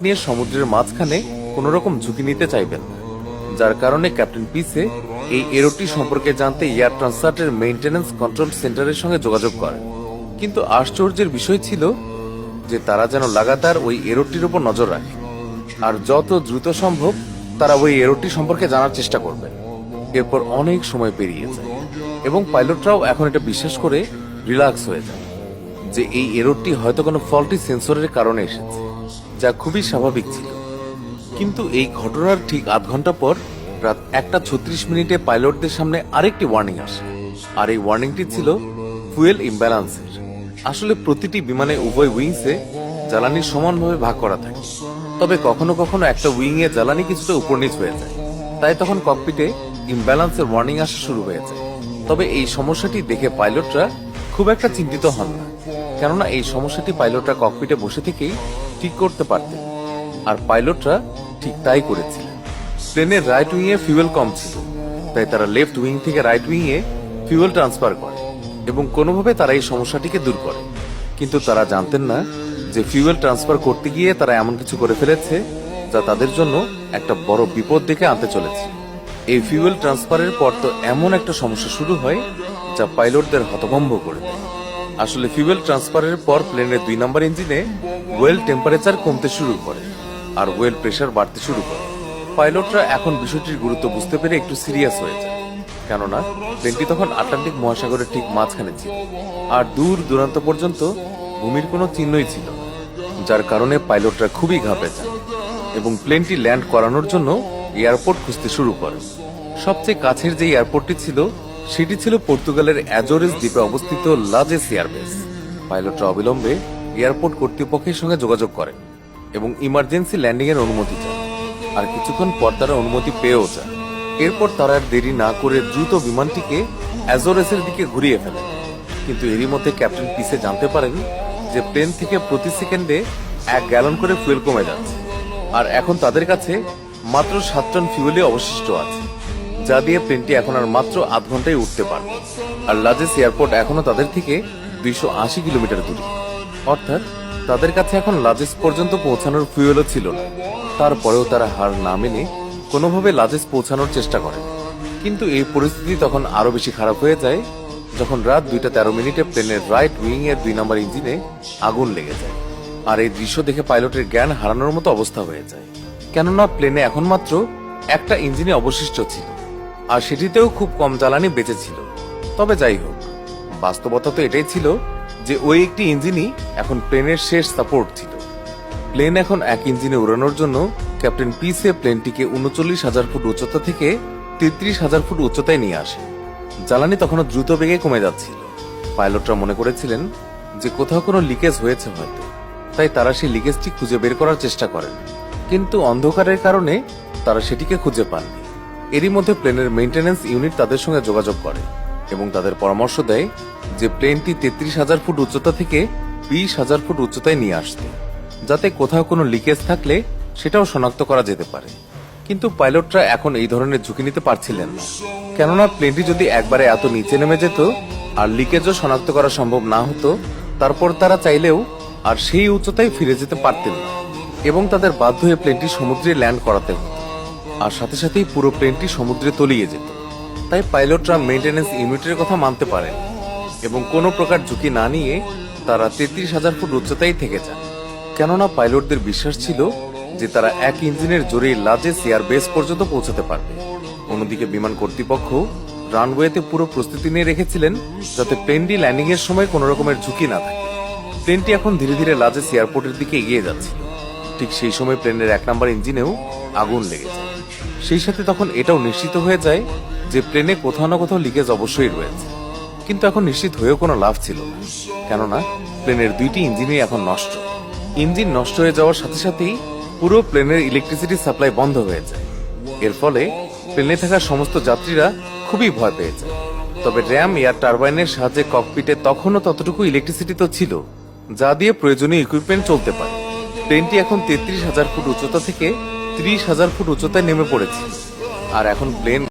নিয়ে সমুদ্রের মাঝখানে কোন রকম ঝুঁকি নিতে চাইবেন না, যার কারণে ক্যাপ্টেন পিসে এই এরোটি সম্পর্কে জানতে এয়ার ট্রান্সপোর্টের মেইনটেনেন্স কন্ট্রোল সেন্টারের সঙ্গে যোগাযোগ করেন। কিন্তু আশ্চর্যের বিষয় ছিল যে তারা যেন লাগাতার ওই এরোটির উপর নজর রাখে আর যত দ্রুত সম্ভব তারা ওই এরোটি সম্পর্কে জানার চেষ্টা করবে। এরপর অনেক সময় পেরিয়ে যায় এবং পাইলটরাও এখন এটা বিশ্বাস করে রিল্যাক্স হয়ে যায় যে এই এরোটি হয়তো কোনো ফল্টি সেন্সরের কারণে এসেছে, যা খুবই স্বাভাবিক ছিল। কিন্তু এই ঘটনার ঠিক আধ ঘন্টা পর রাত 1:36 পাইলটদের সামনে আরেকটি ওয়ার্নিং আসে, আর এই ওয়ার্নিংটি ছিল ফুয়েল ইমব্যালেন্সের। আসলে প্রতিটি বিমানে উভয় উইংসে জ্বালানি সমানভাবে ভাগ করা থাকে, তবে কখনো কখনো একটা উইং এ জ্বালানি কিছুটা উপর নিচ হয়ে যায়, তাই তখন ককপিটে ইমব্যালেন্সের ওয়ার্নিং আসা শুরু হয়ে যায়। তবে এই সমস্যাটি দেখে পাইলটরা খুব একটা চিন্তিত হন না, কেননা এই সমস্যাটি পাইলটরা ককপিটে বসে থেকেই ঠিক করতে পারতেন, আর পাইলটরা ঠিক তাই করেছিলেন। প্লেনের রাইট উইং এ ফিউয়েল কম ছিল, তাই তারা লেফট উইং থেকে রাইট উইং এ ফিউয়েল ট্রান্সফার করে এবং কোনোভাবে তারা এই সমস্যাটিকে দূর করে। কিন্তু তারা জানতেন না যে ফিউয়েল ট্রান্সফার করতে গিয়ে তারা এমন কিছু করে ফেলেছে যা তাদের জন্য একটা বড় বিপদ ডেকে আনতে চলেছে। এই ফিউয়েল ট্রান্সফারের পর তো এমন একটা সমস্যা শুরু হয় যা পাইলটদের হতভম্ব করে দেয়। আসলে ফিউয়েল ট্রান্সফারের পর প্লেনের 2 নম্বর ইঞ্জিনে ওয়েল টেম্পারেচার কমতে শুরু করে আর ওয়েল প্রেসার বাড়তে শুরু করে। পাইলটরা এখন বিষয়টির গুরুত্ব বুঝতে পেরে একটু সিরিয়াস হয়ে যায়, কেননা প্লেনটি তখন আটলান্টিক মহাসাগরের ঠিক মাঝখানে ছিল আর দূর দূরান্ত পর্যন্ত ভূমির কোনো চিহ্নই ছিল না, যার কারণে পাইলটরা খুবই ঘাবড়ে যায় এবং প্লেনটি ল্যান্ড করানোর জন্য এয়ারপোর্ট খুঁজতে শুরু করে। সবচেয়ে কাছের যে এয়ারপোর্টটি ছিল সেটি ছিল পর্তুগালের অ্যাজোরেস দ্বীপে অবস্থিত লাজেস এয়ারবেস। পাইলটরা অবিলম্বে এয়ারপোর্ট কর্তৃপক্ষের সঙ্গে যোগাযোগ করেন এবং ইমার্জেন্সি ল্যান্ডিং এর অনুমতি চান, আর কিছুক্ষণ পর তারা অনুমতি পেয়েও যায়। এরপর তারা আর দেরি না করে দ্রুত বিমানটিকে অ্যাজোরেসের দিকে ঘুরিয়ে ফেলেন। কিন্তু এরই মধ্যে ক্যাপ্টেন পিসে জানতে পারেন যে প্লেন থেকে প্রতি সেকেন্ডে 1 গ্যালন করে ফুয়েল কমে যাচ্ছে, আর এখন তাদের কাছে মাত্র 7 টন ফিউয়েলই অবশিষ্ট আছে, যা দিয়ে প্লেনটি এখন আর মাত্র আধ ঘন্টায় উঠতে পারবে। আর লাজেস এয়ারপোর্ট এখনো তাদের থেকে 280 কিলোমিটার দূরে, অর্থাৎ তাদের কাছে এখন লাজেস পর্যন্ত পৌঁছানোর ফুয়েলও ছিল না। তারপরেও তারা হার না মেনে কোনোভাবে লাজেস পৌঁছানোর চেষ্টা করে। কিন্তু এই পরিস্থিতি তখন আরো বেশি খারাপ হয়ে যায় যখন রাত 2:13 প্লেনের রাইট উইং এর 2 নম্বর ইঞ্জিনে আগুন লেগে যায়। আর এই দৃশ্য দেখে পাইলটের জ্ঞান হারানোর মতো অবস্থা হয়ে যায়, কেননা প্লেনে এখন মাত্র একটা ইঞ্জিনে অবশিষ্ট ছিল আর সেটিতেও খুব কম জ্বালানি বেঁচে ছিল। তবে যাই হোক, বাস্তবতা তো এটাই ছিল যে ওই একটি ইঞ্জিনই এখন প্লেনের শেষ সাপোর্ট ছিল। প্লেন এখন এক ইঞ্জিনে উড়ানোর জন্য ক্যাপ্টেন পিসে প্লেনটিকে 39,000 ফুট উচ্চতা থেকে 33,000 ফুট উচ্চতায় নিয়ে আসে। জ্বালানি তখনও দ্রুত বেগে কমে যাচ্ছিল। পাইলটরা মনে করেছিলেন যে কোথাও কোনো লিকেজ হয়েছে হয়তো, তাই তারা সেই লিকেজটি খুঁজে বের করার চেষ্টা করেন, কিন্তু অন্ধকারের কারণে তারা সেটিকে খুঁজে পাননি। এরই মধ্যে প্লেনের মেইনটেনেন্স ইউনিট তাদের সঙ্গে যোগাযোগ করে এবং তাদের পরামর্শ দেয় যে প্লেনটি 33,000 ফুট উচ্চতা থেকে 20,000 ফুট উচ্চতায় নিয়ে আসতে, যাতে কোথাও কোনো লিকেজ থাকলে সেটাও শনাক্ত করা যেতে পারে। কিন্তু পাইলটরা এখন এই ধরনের ঝুঁকি নিতে পারছিলেন না, কেননা প্লেনটি যদি একবারে এত নিচে নেমে যেত আর লিকেজও শনাক্ত করা সম্ভব না হতো, তারপর তারা চাইলেও আর সেই উচ্চতায় ফিরে যেতে পারতেন না এবং তাদের বাধ্য হয়ে প্লেনটি সমুদ্রে ল্যান্ড করাতে হতো, আর সাথে সাথেই পুরো প্লেনটি সমুদ্রে তলিয়ে যেত। তাই পাইলটরা মেইনটেনেন্স ইউনিটের কথা মানতে পারেন এবং কোনো প্রকার ঝুঁকি না নিয়ে তারা 33,000 ফুট উচ্চতায় থেকে যান, কেননা পাইলটদের বিশ্বাস ছিল যে তারা এক ইঞ্জিনের জোরেই লাজেস এয়ারবেস পর্যন্ত পৌঁছাতে পারবে। অন্যদিকে বিমান কর্তৃপক্ষ রানওয়েতে পুরো প্রস্তুতি নিয়ে রেখেছিলেন যাতে প্লেনটি ল্যান্ডিং এর সময় কোনো রকমের ঝুঁকি না থাকে। প্লেনটি এখন ধীরে ধীরে লাজেস এয়ারপোর্টের দিকে এগিয়ে যাচ্ছিল। ঠিক সেই সময় প্লেনের 1 নম্বর ইঞ্জিনেও আগুন লেগে যায়। সেই সাথে তখন এটাও নিশ্চিত হয়ে যায় যে প্লেনে কোথাও না কোথাও লিকেজ অবশ্যই রয়েছে। কিন্তু এখন নিশ্চিত হয়েও কোনো লাভ ছিল না, কেননা প্লেনের 2টি ইঞ্জিনই এখন নষ্ট। ইঞ্জিন নষ্ট হয়ে যাওয়ার সাথে সাথেই পুরো প্লেনের ইলেকট্রিসিটি সাপ্লাই বন্ধ হয়ে যায়। এর ফলে প্লেনে থাকা সমস্ত যাত্রীরা খুবই ভয় পেয়ে যায়। তবে র্যাম এয়ার টারবাইনের সাহায্যে ককপিটে তখনও ততটুকু ইলেকট্রিসিটি তো ছিল যা দিয়ে প্রয়োজনীয় ইকুইপমেন্ট চলতে পারে। প্লেনটি এখন 33,000 ফুট উচ্চতা থেকে 30,000 ফুট উচ্চতায় নেমে পড়েছে, আর এখন প্লেন